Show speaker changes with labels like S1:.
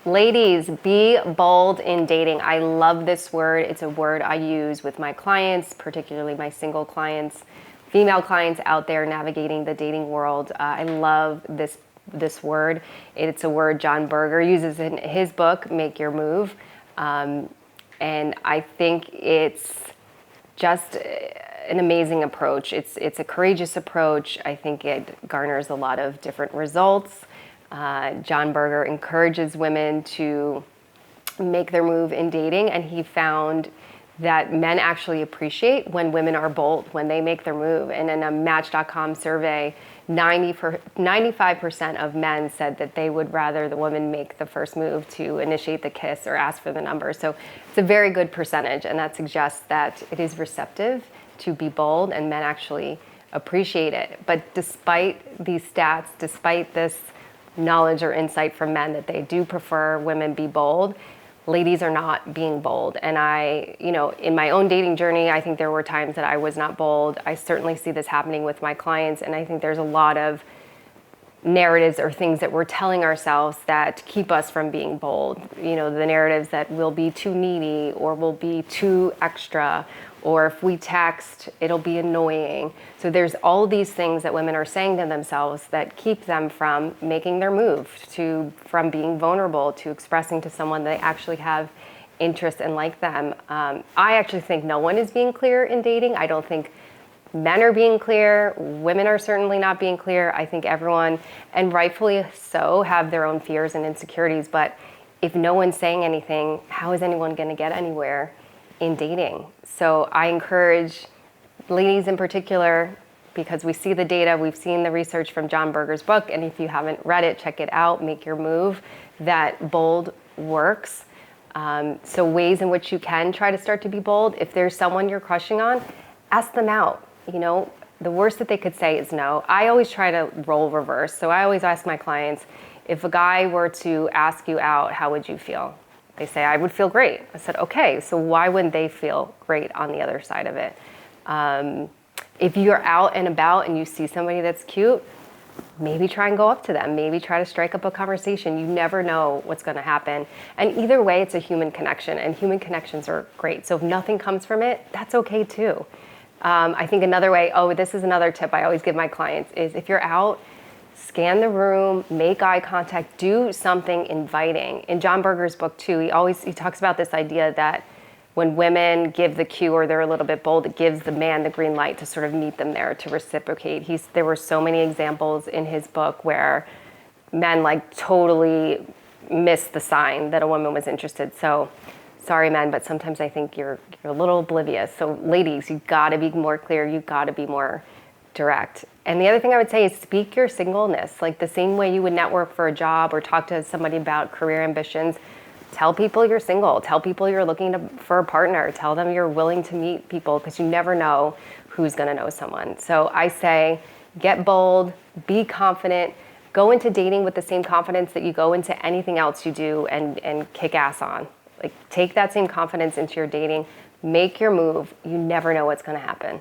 S1: Ladies, be bold in dating. I love this word. It's a word I use with my clients, particularly my single clients, female clients out there navigating the dating world. I love this word. It's a word John Berger uses in his book, Make Your Move. And I think it's just an amazing approach. It's a courageous approach. I think it garners a lot of different results. John Berger encourages women to make their move in dating, and he found that men actually appreciate when women are bold, when they make their move. And in a Match.com survey, 95% of men said that they would rather the woman make the first move to initiate the kiss or ask for the number. So it's a very good percentage, and that suggests that it is receptive to be bold, and men actually appreciate it. But despite these stats, despite this knowledge or insight from men that they do prefer women be bold, ladies are not being bold. And I, in my own dating journey, I think there were times that I was not bold. I certainly see this happening with my clients, and I think there's a lot of narratives or things that we're telling ourselves that keep us from being bold. The narratives that we'll be too needy, or we'll be too extra, or if we text, it'll be annoying. So there's all these things that women are saying to themselves that keep them from making their move, from being vulnerable, to expressing to someone they actually have interest and like them. I actually think no one is being clear in dating. I don't think men are being clear. Women are certainly not being clear. I think everyone, and rightfully so, have their own fears and insecurities. But if no one's saying anything, how is anyone going to get anywhere in dating? So I encourage ladies in particular, because we see the data, we've seen the research from John Berger's book, and if you haven't read it, check it out, Make Your Move, that bold works. So ways in which you can try to start to be bold. If there's someone you're crushing on, ask them out. The worst that they could say is no. I always try to role reverse. So I always ask my clients, if a guy were to ask you out, how would you feel? They say, I would feel great. I said, okay, so why wouldn't they feel great on the other side of it? If you're out and about and you see somebody that's cute, maybe try and go up to them. Maybe try to strike up a conversation. You never know what's going to happen. And either way, it's a human connection, and human connections are great. So if nothing comes from it, that's okay too. I think another way, this is another tip I always give my clients, is if you're out, scan the room, make eye contact, do something inviting. In John Berger's book too, he talks about this idea that when women give the cue or they're a little bit bold, it gives the man the green light to sort of meet them there, to reciprocate. There were so many examples in his book where men totally missed the sign that a woman was interested. So sorry, men, but sometimes I think you're a little oblivious. So ladies, you've got to be more clear. You've got to be more direct. And the other thing I would say is speak your singleness. The same way you would network for a job or talk to somebody about career ambitions, tell people you're single. Tell people you're looking for a partner. Tell them you're willing to meet people, because you never know who's going to know someone. So I say, get bold, be confident, go into dating with the same confidence that you go into anything else you do, and kick ass on. Take that same confidence into your dating, make your move. You never know what's going to happen.